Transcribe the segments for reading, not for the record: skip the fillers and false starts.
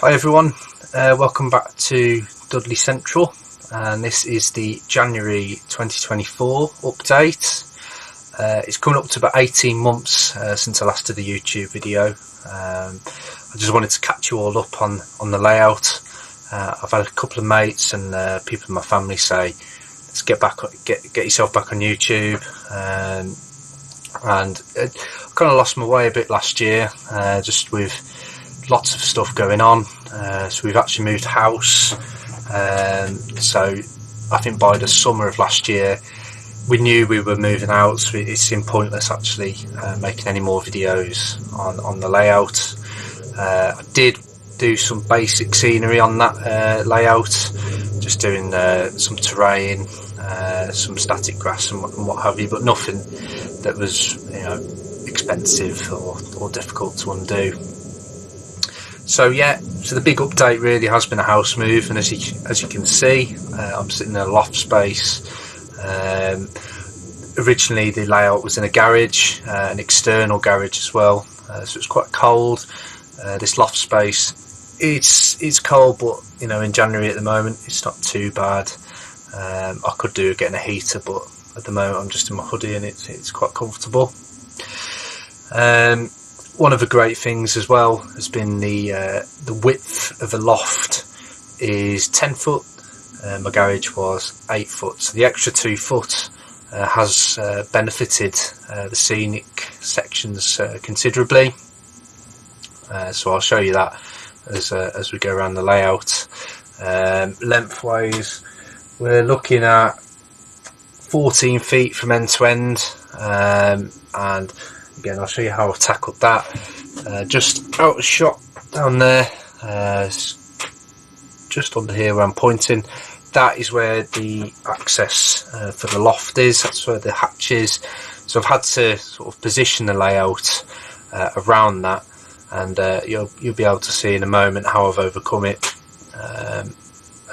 Hi everyone, welcome back to Dudley Central, and this is the January 2024 update. It's coming up to about 18 months since I last did a YouTube video. I just wanted to catch you all up on the layout. I've had a couple of mates and people in my family say, let's get yourself back on YouTube, and I kind of lost my way a bit last year, just with lots of stuff going on. So we've actually moved house, so I think by the summer of last year we knew we were moving out, so it seemed pointless actually making any more videos on the layout. I did do some basic scenery on that layout, just doing some terrain, some static grass and what have you, but nothing that was, expensive or difficult to undo. So the big update really has been a house move, and as you can see, I'm sitting in a loft space. Originally the layout was in a garage, an external garage as well, so it's quite cold. This loft space, it's cold, but in January at the moment it's not too bad. I could do getting a heater, but at the moment I'm just in my hoodie and it's quite comfortable. One of the great things as well has been the width of the loft is 10 foot. My garage was 8 foot, so the extra 2 foot has benefited the scenic sections considerably. So I'll show you that as we go around the layout. Lengthwise, we're looking at 14 feet from end to end, and again I'll show you how I've tackled that. Just out of shot down there, just under here where I'm pointing, that is where the access for the loft is. That's where the hatch is. So I've had to sort of position the layout around that, and you'll be able to see in a moment how I've overcome it,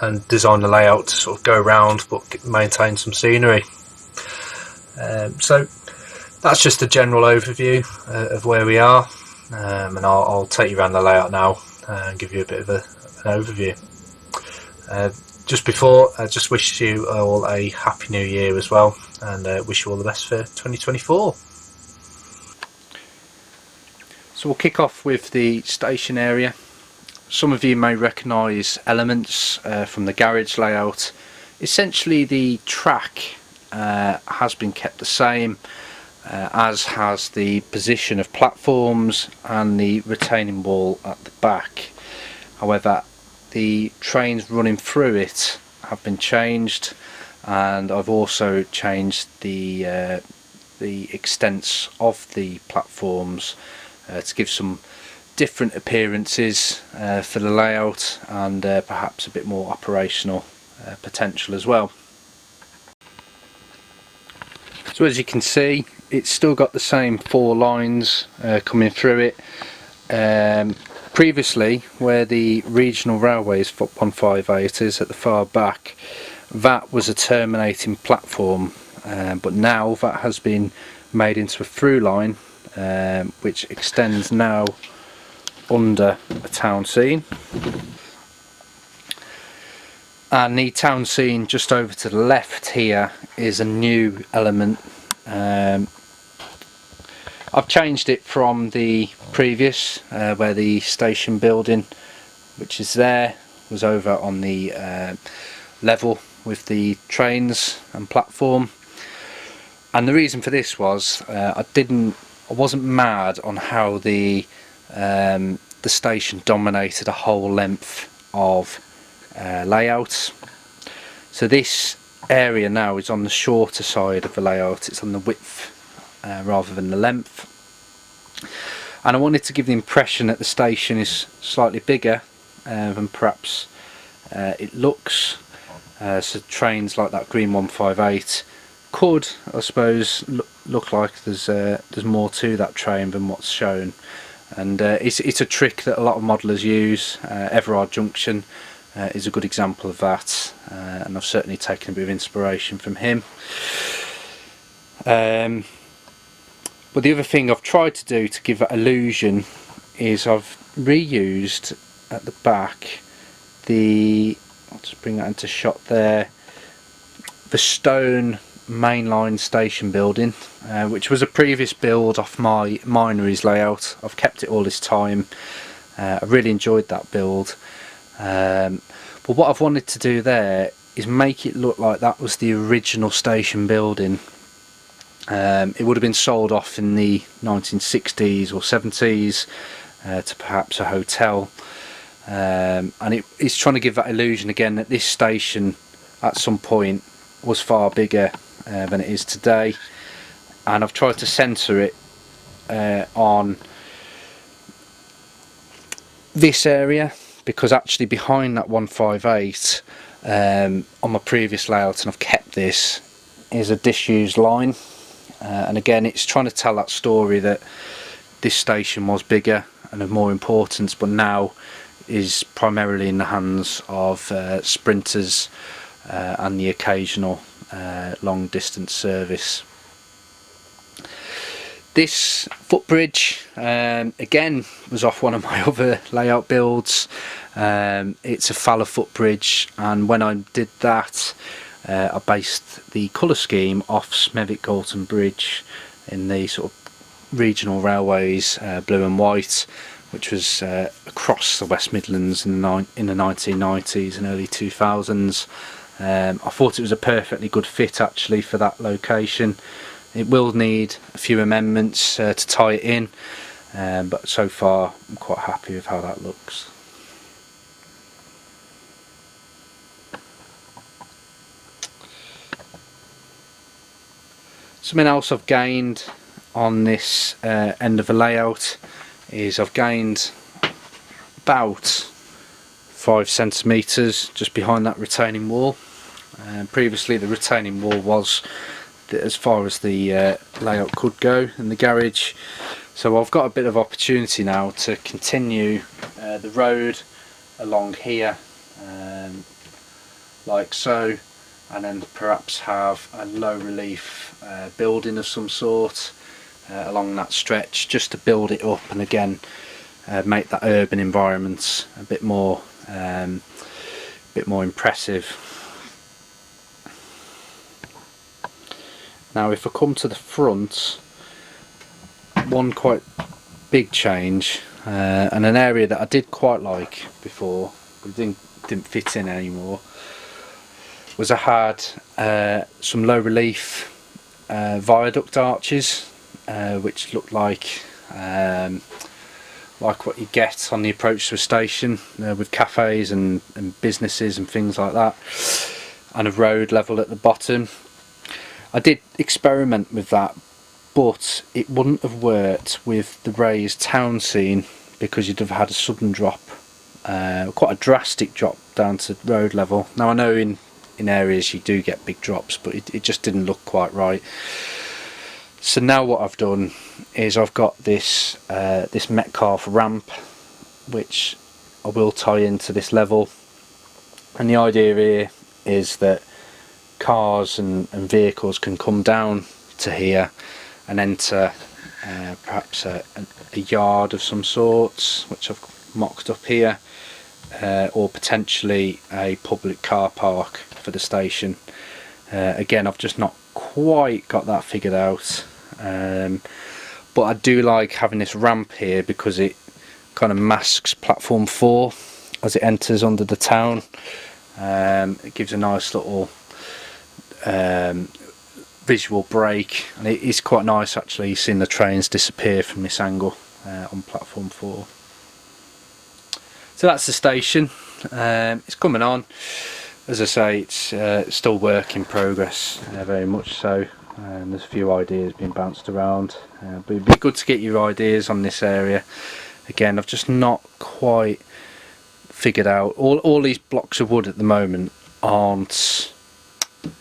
and design the layout to sort of go around but maintain some scenery. So that's just a general overview of where we are, and I'll take you around the layout now and give you a bit of an overview. Just before, I just wish you all a happy new year as well, and wish you all the best for 2024. So we'll kick off with the station area. Some of you may recognise elements from the garage layout. Essentially the track has been kept the same, as has the position of platforms and the retaining wall at the back. However, the trains running through it have been changed, and I've also changed the extents of the platforms to give some different appearances for the layout, and perhaps a bit more operational potential as well. So as you can see, it's still got the same 4 lines coming through it. Previously, where the regional railways foot 158 is at the far back, that was a terminating platform, but now that has been made into a through line, which extends now under a town scene. And the town scene just over to the left here is a new element. I've changed it from the previous, where the station building, which is there, was over on the level with the trains and platform. And the reason for this was I wasn't mad on how the station dominated a whole length of layouts. So this area now is on the shorter side of the layout. It's on the width rather than the length, and I wanted to give the impression that the station is slightly bigger than perhaps it looks. So trains like that green 158 could, I suppose, look like there's more to that train than what's shown, and it's a trick that a lot of modelers use. Everard Junction is a good example of that, and I've certainly taken a bit of inspiration from him. But the other thing I've tried to do to give that illusion is I've reused at the back, I'll just bring that into shot there, the stone mainline station building, which was a previous build off my Minories layout. I've kept it all this time. I really enjoyed that build, but what I've wanted to do there is make it look like that was the original station building. It would have been sold off in the 1960s or 70s to perhaps a hotel, and it's trying to give that illusion again that this station at some point was far bigger than it is today. And I've tried to centre it on this area, because actually behind that 158 on my previous layout, and I've kept this, is a disused line, and again it's trying to tell that story that this station was bigger and of more importance, but now is primarily in the hands of sprinters and the occasional long distance service. This footbridge again was off one of my other layout builds. It's a Fowler footbridge, and when I did that I based the colour scheme off Smethwick Galton Bridge in the sort of regional railways, blue and white, which was across the West Midlands in the 1990s and early 2000s. I thought it was a perfectly good fit actually for that location. It will need a few amendments to tie it in, but so far I'm quite happy with how that looks. Something else I've gained on this end of the layout is I've gained about 5 centimetres just behind that retaining wall. Previously the retaining wall was as far as the layout could go in the garage, so I've got a bit of opportunity now to continue the road along here, like so, and then perhaps have a low relief building of some sort along that stretch, just to build it up and again make that urban environment a bit more impressive. Now if I come to the front, one quite big change, and an area that I did quite like before but didn't fit in anymore, was I had some low relief viaduct arches, which looked like what you get on the approach to a station with cafes and businesses and things like that, and a road level at the bottom. I did experiment with that, but it wouldn't have worked with the raised town scene, because you'd have had a sudden drop, quite a drastic drop down to road level. Now I know in areas you do get big drops, but it just didn't look quite right. So now what I've done is I've got this this Metcalfe ramp, which I will tie into this level, and the idea here is that cars and vehicles can come down to here and enter perhaps a yard of some sorts, which I've mocked up here, or potentially a public car park for the station. Again, I've just not quite got that figured out, but I do like having this ramp here because it kind of masks platform 4 as it enters under the town. It gives a nice little visual break, and it is quite nice actually seeing the trains disappear from this angle on platform 4. So that's the station. It's coming on. As I say, it's still work in progress, very much so. There's a few ideas being bounced around, but it'd be good to get your ideas on this area. Again, I've just not quite figured out, all these blocks of wood at the moment aren't,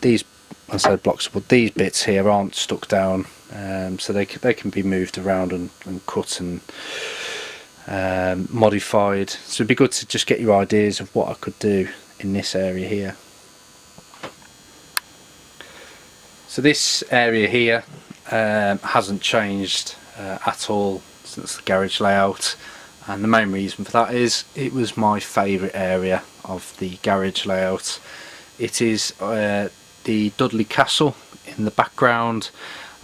these, I said blocks of wood, these bits here aren't stuck down, so they can be moved around and cut and modified. So it'd be good to just get your ideas of what I could do in this area here. So this area here hasn't changed at all since the garage layout, and the main reason for that is it was my favourite area of the garage layout. It is the Dudley Castle in the background,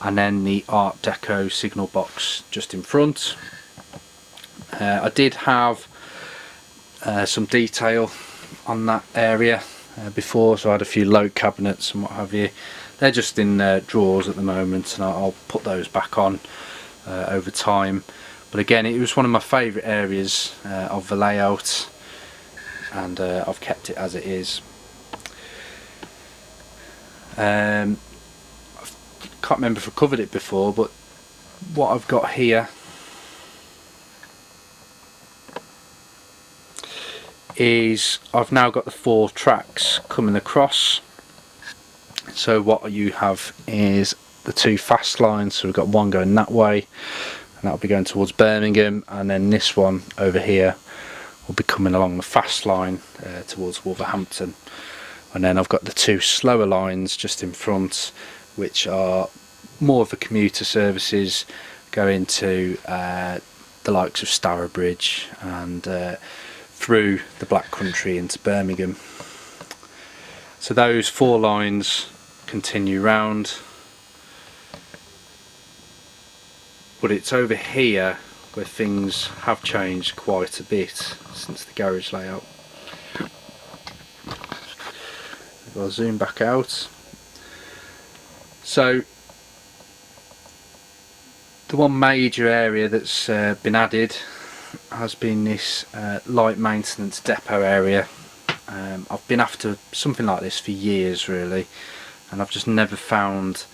and then the Art Deco signal box just in front. I did have some detail on that area before, so I had a few load cabinets and what have you. They're just in drawers at the moment, and I'll put those back on over time. But again, it was one of my favourite areas of the layout, and I've kept it as it is. I can't remember if I covered it before, but what I've got here is I've now got the 4 tracks coming across. So what you have is the 2 fast lines, so we've got one going that way, and that'll be going towards Birmingham, and then this one over here will be coming along the fast line towards Wolverhampton. And then I've got the 2 slower lines just in front, which are more of the commuter services going to the likes of Stourbridge and through the Black Country into Birmingham. So those 4 lines continue round, but it's over here where things have changed quite a bit since the garage layout. I'll zoom back out. So the one major area that's been added has been this light maintenance depot area. I've been after something like this for years really, and I've just never found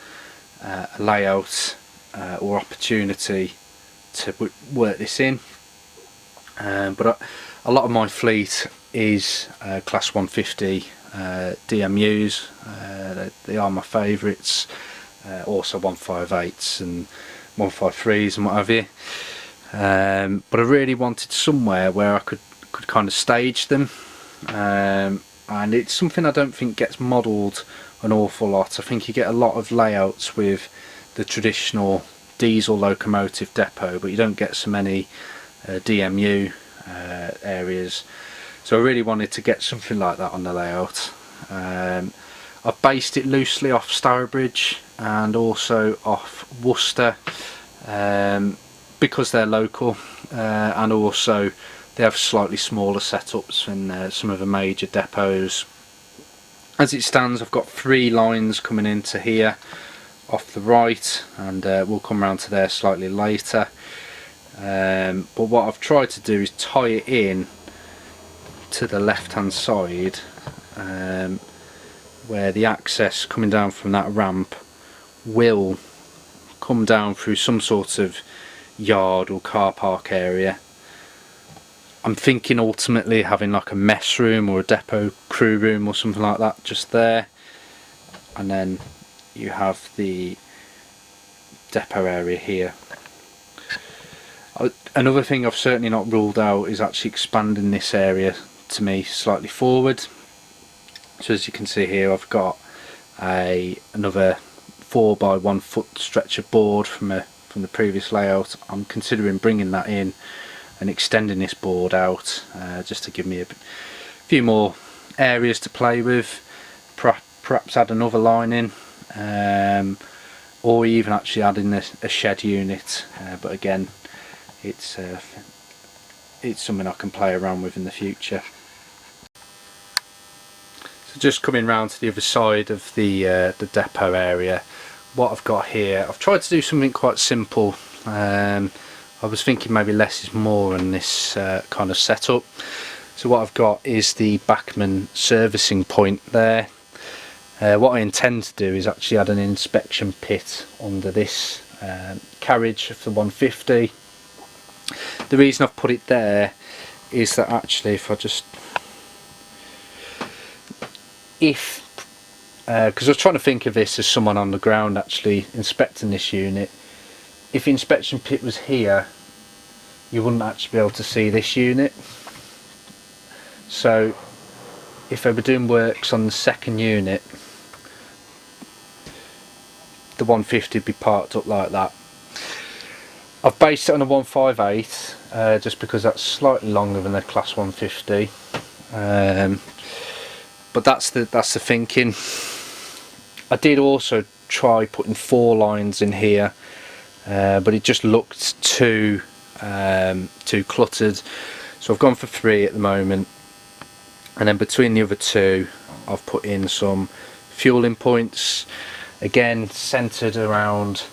a layout or opportunity to work this in. But a lot of my fleet is Class 150 DMUs. They are my favourites. Also 158s and 153s and what have you. But I really wanted somewhere where I could kind of stage them, and it's something I don't think gets modelled an awful lot. I think you get a lot of layouts with the traditional diesel locomotive depot, but you don't get so many DMU areas. So I really wanted to get something like that on the layout. I've based it loosely off Stourbridge and also off Worcester, because they're local, and also they have slightly smaller setups than some of the major depots. As it stands, I've got 3 lines coming into here off the right, and we'll come round to there slightly later. But what I've tried to do is tie it in to the left hand side, where the access coming down from that ramp will come down through some sort of yard or car park area. I'm thinking ultimately having like a mess room or a depot crew room or something like that just there, and then you have the depot area here. Another thing I've certainly not ruled out is actually expanding this area to me slightly forward. So as you can see here, I've got another 4x1 foot stretcher board from the previous layout. I'm considering bringing that in and extending this board out, just to give me a few more areas to play with. Perhaps add another line in, or even actually adding a shed unit. But again, it's something I can play around with in the future. So just coming round to the other side of the depot area, what I've got here, I've tried to do something quite simple. I was thinking maybe less is more in this kind of setup. So what I've got is the Bachmann servicing point there. What I intend to do is actually add an inspection pit under this carriage of the 150. The reason I've put it there is that actually if I just, because I was trying to think of this as someone on the ground actually inspecting this unit. If the inspection pit was here, you wouldn't actually be able to see this unit. So if they were doing works on the second unit, the 150 would be parked up like that. I've based it on a 158 just because that's slightly longer than the Class 150. But that's the thinking. I did also try putting 4 lines in here, but it just looked too cluttered. So I've gone for 3 at the moment, and then between the other 2 I've put in some fueling points, again centered around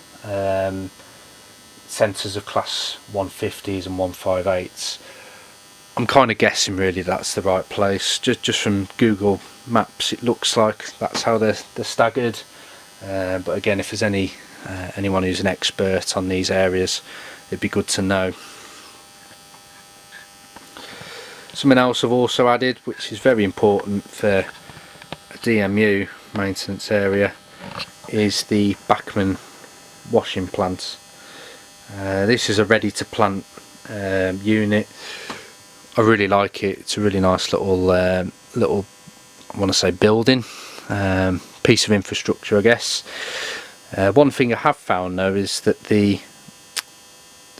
centers of Class 150s and 158s. I'm kind of guessing really that's the right place. Just from Google Maps it looks like that's how they're staggered, but again, if there's anyone who's an expert on these areas, it'd be good to know. Something else I've also added, which is very important for a DMU maintenance area, is the Bachmann washing plant. This is a ready to plant unit. I really like it. It's a really nice little I want to say building, piece of infrastructure, I guess. One thing I have found though is that the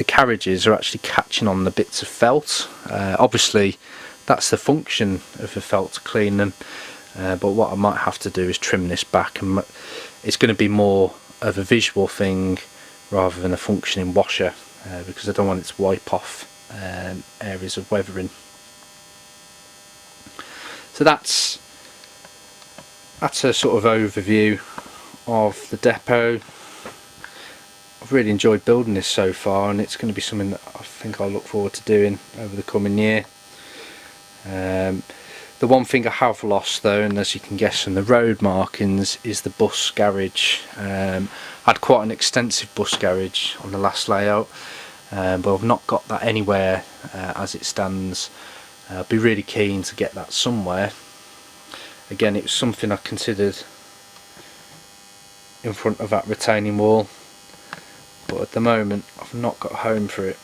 carriages are actually catching on the bits of felt. Obviously that's the function of the felt, to clean them, but what I might have to do is trim this back, and it's going to be more of a visual thing rather than a functioning washer, because I don't want it to wipe off areas of weathering. So that's a sort of overview of the depot. I've really enjoyed building this so far, and it's going to be something that I think I'll look forward to doing over the coming year. The one thing I have lost though, and as you can guess from the road markings, is the bus garage. I had quite an extensive bus garage on the last layout, but I've not got that anywhere as it stands. I'd be really keen to get that somewhere. Again, it was something I considered in front of that retaining wall, but at the moment I've not got a home for it.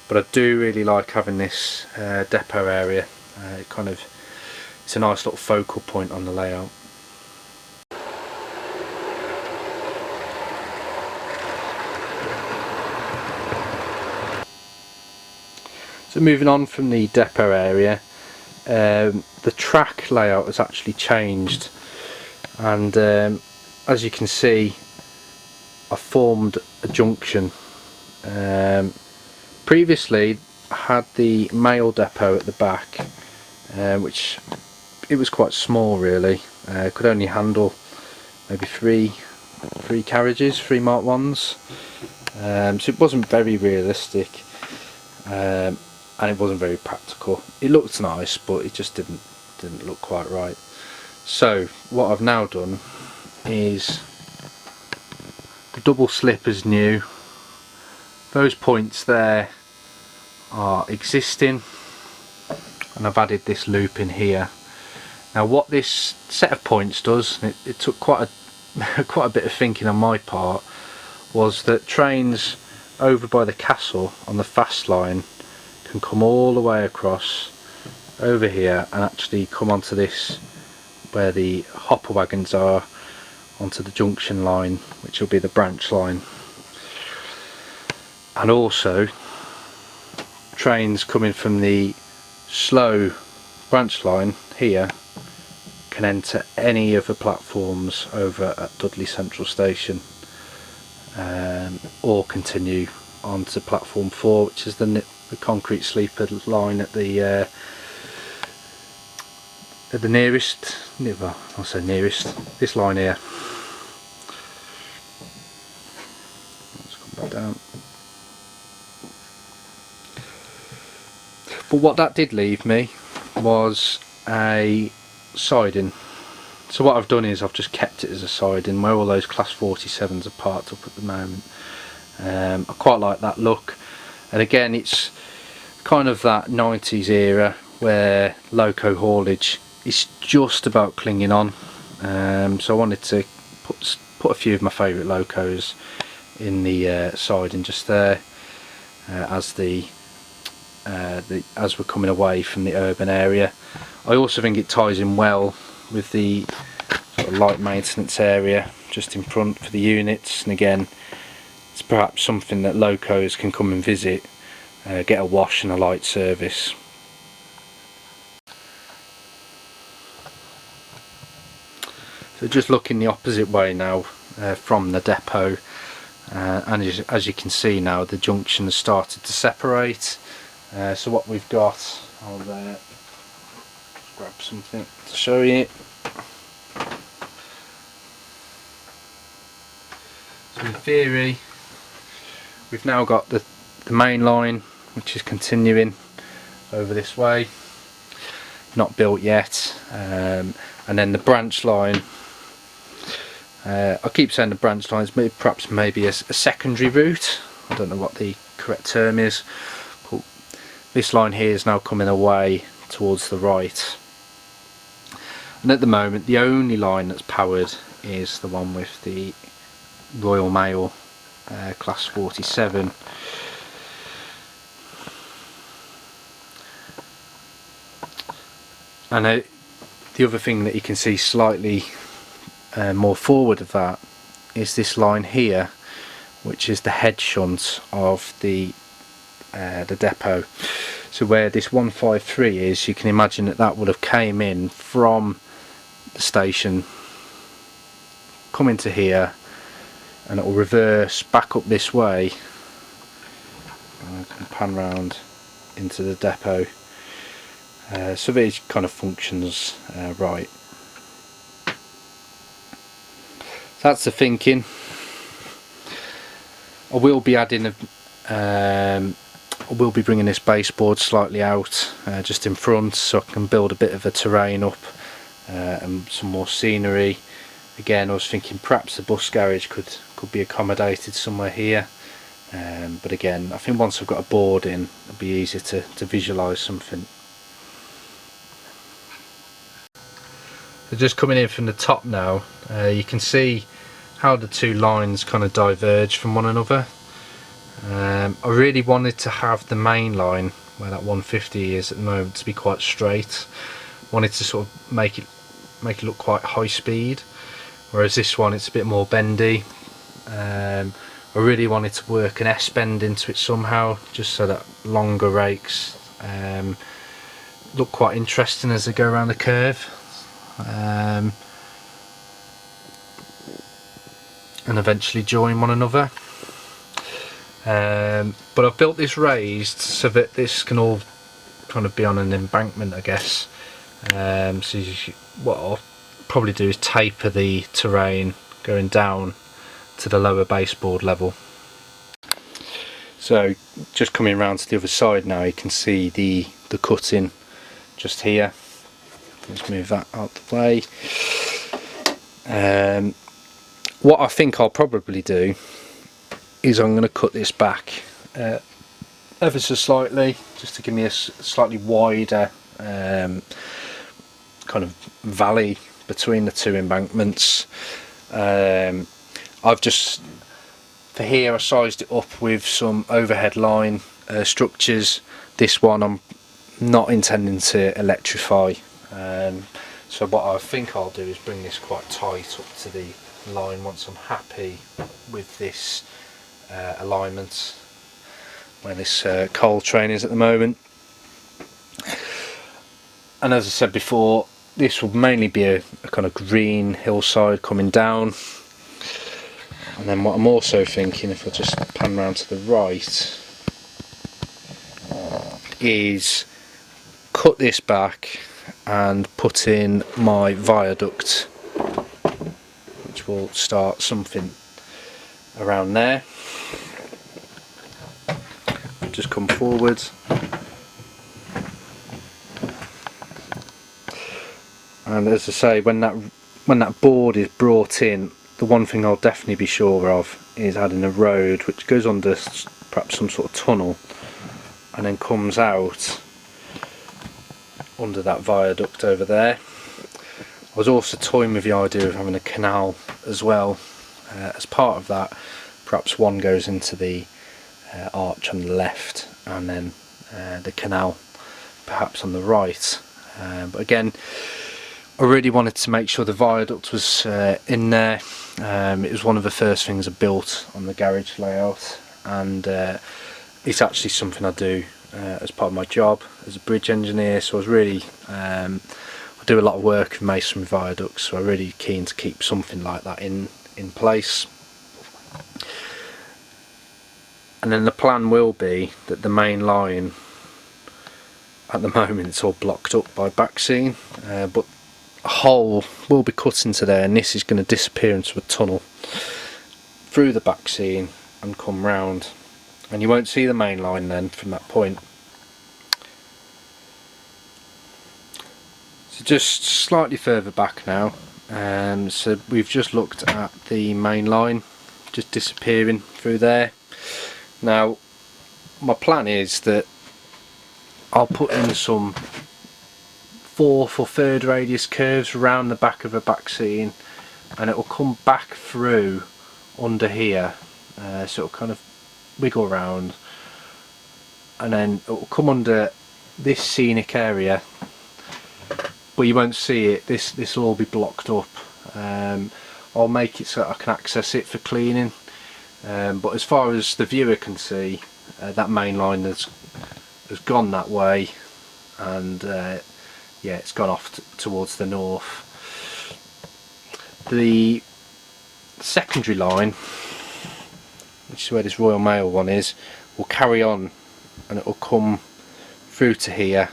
But I do really like having this depot area. It's a nice little focal point on the layout. So moving on from the depot area, the track layout has actually changed, and as you can see, I formed a junction. Previously I had the mail depot at the back, which it was quite small really. Could only handle maybe three carriages, 3 Mark 1s, so it wasn't very realistic, and it wasn't very practical. It looked nice, but it just didn't look quite right. So what I've now done is the double slip is new. Those points there are existing, and I've added this loop in here. Now what this set of points does, and it took quite a bit of thinking on my part, was that trains over by the castle on the fast line can come all the way across over here and actually come onto this, where the hopper wagons are, onto the junction line, which will be the branch line. And also trains coming from the slow branch line here can enter any of the platforms over at Dudley Central Station, or continue on to platform 4, which is the concrete sleeper line at the nearest, well, I'll say nearest, this line here. Let's come back down. But what that did leave me was a siding. So what I've done is I've just kept it as a siding where all those Class 47s are parked up at the moment. I quite like that look, and again it's kind of that 90s era where loco haulage is just about clinging on. So I wanted to put a few of my favourite locos in the siding just there, as we're coming away from the urban area. I also think it ties in well with the sort of light maintenance area just in front for the units, and again it's perhaps something that locos can come and visit, get a wash and a light service. So just looking the opposite way now from the depot, and as you can see now, the junction has started to separate. So what we've got, I'll grab something to show you. So in theory, we've now got the main line, which is continuing over this way, not built yet, and then the branch line. I keep saying the branch lines, perhaps maybe a secondary route. I don't know what the correct term is. But this line here is now coming away towards the right, and at the moment the only line that's powered is the one with the Royal Mail Class 47. And the other thing that you can see slightly more forward of that is this line here, which is the head shunt of the depot. So where this 153 is, you can imagine that would have came in from the station, come into here, and it will reverse back up this way. I can pan round into the depot. So it kind of functions right. That's the thinking. I will be adding I will be bringing this baseboard slightly out, just in front, so I can build a bit of a terrain up and some more scenery. Again, I was thinking perhaps the bus garage could be accommodated somewhere here, but again, I think once I've got a board in, it'll be easier to visualise something. So just coming in from the top now, you can see how the two lines kind of diverge from one another. I really wanted to have the main line, where that 150 is at the moment, to be quite straight. Wanted to sort of make it look quite high speed, whereas this one, it's a bit more bendy. I really wanted to work an S-bend into it somehow, just so that longer rakes look quite interesting as they go around the curve. And eventually join one another. But I've built this raised so that this can all kind of be on an embankment, I guess. So what I'll probably do is taper the terrain going down to the lower baseboard level. So just coming around to the other side now, you can see the cutting just here. Let's move that out the way. What I think I'll probably do is I'm going to cut this back ever so slightly, just to give me a slightly wider kind of valley between the two embankments. I've just, for here, I sized it up with some overhead line structures. This one I'm not intending to electrify. So what I think I'll do is bring this quite tight up to the line once I'm happy with this alignment where this coal train is at the moment. And as I said before, this will mainly be a kind of green hillside coming down. And then what I'm also thinking, if I just pan round to the right, is cut this back and put in my viaduct, which will start something around there. Just come forward, and as I say, when that board is brought in, the one thing I'll definitely be sure of is adding a road which goes under perhaps some sort of tunnel and then comes out under that viaduct over there. I was also toying with the idea of having a canal as well as part of that. Perhaps one goes into the arch on the left, and then the canal perhaps on the right. But again, I really wanted to make sure the viaduct was in there. It was one of the first things I built on the garage layout, and it's actually something I do as part of my job as a bridge engineer, so I was really I do a lot of work with masonry viaducts, so I'm really keen to keep something like that in place. And then the plan will be that the main line, at the moment it's all blocked up by backseam, but a hole will be cut into there, and this is going to disappear into a tunnel through the backseam and come round, and you won't see the main line then from that point. So just slightly further back now, so we've just looked at the main line just disappearing through there. Now my plan is that I'll put in some 4th or 3rd radius curves around the back of a backseam, and it will come back through under here, so it'll kind of wiggle around, and then it will come under this scenic area, but you won't see it. This will all be blocked up. I'll make it so I can access it for cleaning, but as far as the viewer can see, that main line has gone that way, and yeah, it's gone off towards the north. The secondary line, which is where this Royal Mail one is, will carry on, and it will come through to here,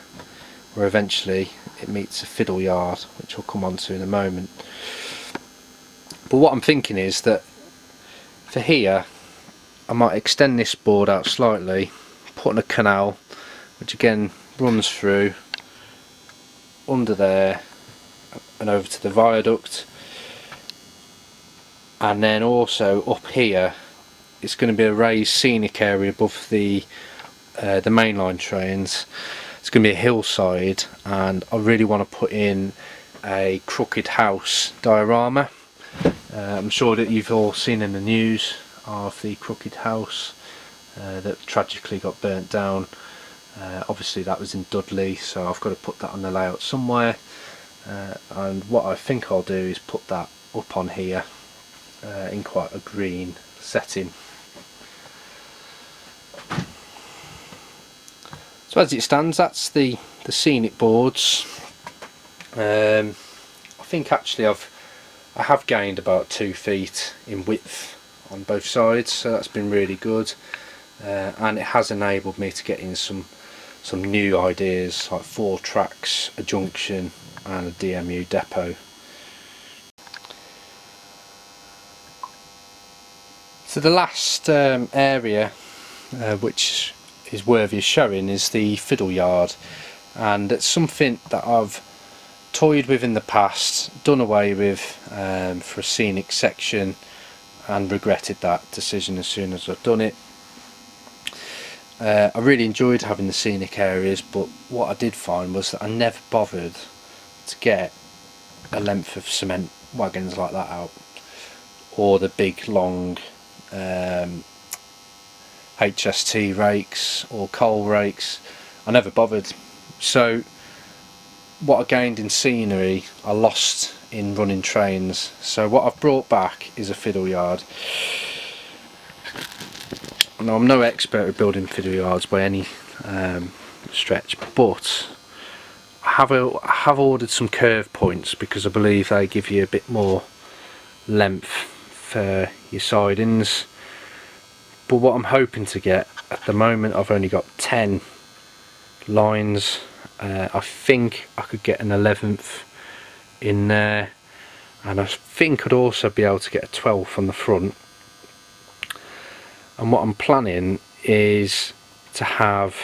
where eventually it meets a Fiddle yard, which we'll come on to in a moment. But what I'm thinking is that for here I might extend this board out slightly, put in a canal which again runs through under there and over to the viaduct, and then also up here it's going to be a raised scenic area above the mainline trains. It's going to be a hillside, and I really want to put in a crooked house diorama. I'm sure that you've all seen in the news of the crooked house that tragically got burnt down. Obviously that was in Dudley, so I've got to put that on the layout somewhere, and what I think I'll do is put that up on here in quite a green setting. So as it stands, that's the scenic boards. I think actually I have gained about 2 feet in width on both sides, so that's been really good, and it has enabled me to get in some new ideas, like 4 tracks, a junction and a DMU depot. So the last area which is worthy of showing is the Fiddle yard, and it's something that I've toyed with in the past, done away with for a scenic section, and regretted that decision as soon as I've done it. I really enjoyed having the scenic areas, but what I did find was that I never bothered to get a length of cement wagons like that out, or the big long HST rakes or coal rakes. I never bothered. So what I gained in scenery I lost in running trains, so what I've brought back is a Fiddle yard. Now I'm no expert at building Fiddle yards by any stretch, but I have ordered some curve points because I believe they give you a bit more length for your sidings. But what I'm hoping to get, at the moment I've only got 10 lines. I think I could get an 11th in there, and I think I'd also be able to get a 12th on the front. And what I'm planning is to have,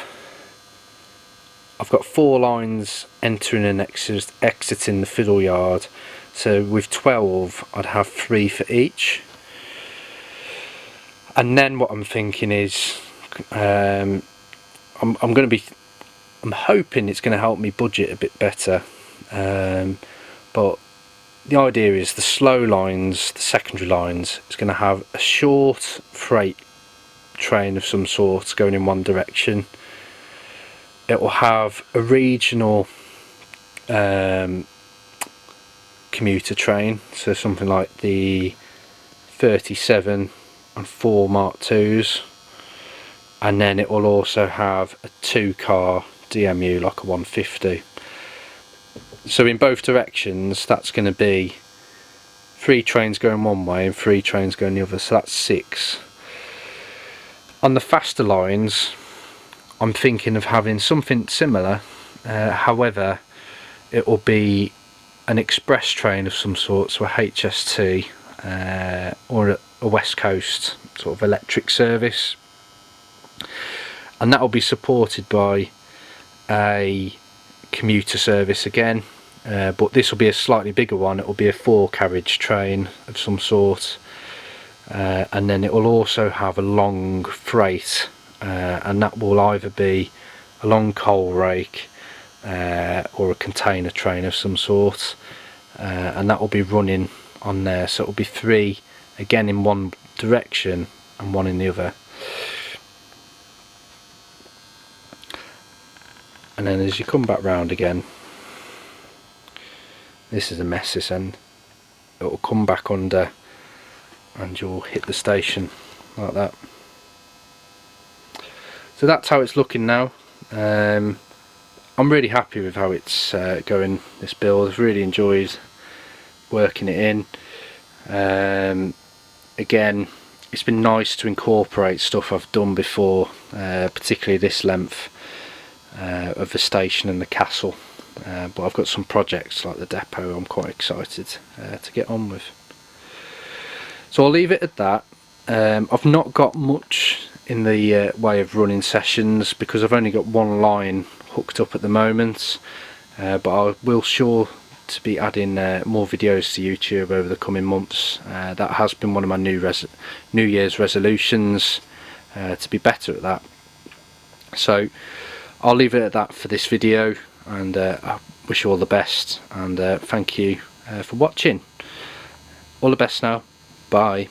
I've got 4 lines entering and exiting the Fiddle yard, so with 12 I'd have 3 for each. And then what I'm thinking is I'm hoping it's going to help me budget a bit better, but the idea is the slow lines, the secondary lines, is going to have a short freight train of some sort going in one direction. It will have a regional commuter train, so something like the 37 and 4 Mark IIs, and then it will also have a 2-car DMU like a 150. So in both directions that's going to be 3 trains going one way and 3 trains going the other, so that's 6. On the faster lines I'm thinking of having something similar, however it will be an express train of some sort, so a HST or a West Coast sort of electric service, and that will be supported by a commuter service again, but this will be a slightly bigger one. It will be a 4-carriage train of some sort, and then it will also have a long freight, and that will either be a long coal rake or a container train of some sort, and that will be running on there, so it will be 3 again in one direction and 1 in the other. And then as you come back round again, this is a mess this end, it will come back under and you'll hit the station like that. So that's how it's looking now. I'm really happy with how it's going, this build. I've really enjoyed working it in. Again, it's been nice to incorporate stuff I've done before, particularly this length of the station and the castle, but I've got some projects like the depot I'm quite excited to get on with. So I'll leave it at that. I've not got much in the way of running sessions because I've only got one line hooked up at the moment, but I will sure to be adding more videos to YouTube over the coming months. That has been one of my New Year's resolutions, to be better at that. So I'll leave it at that for this video, and I wish you all the best, and thank you for watching. All the best now. Bye.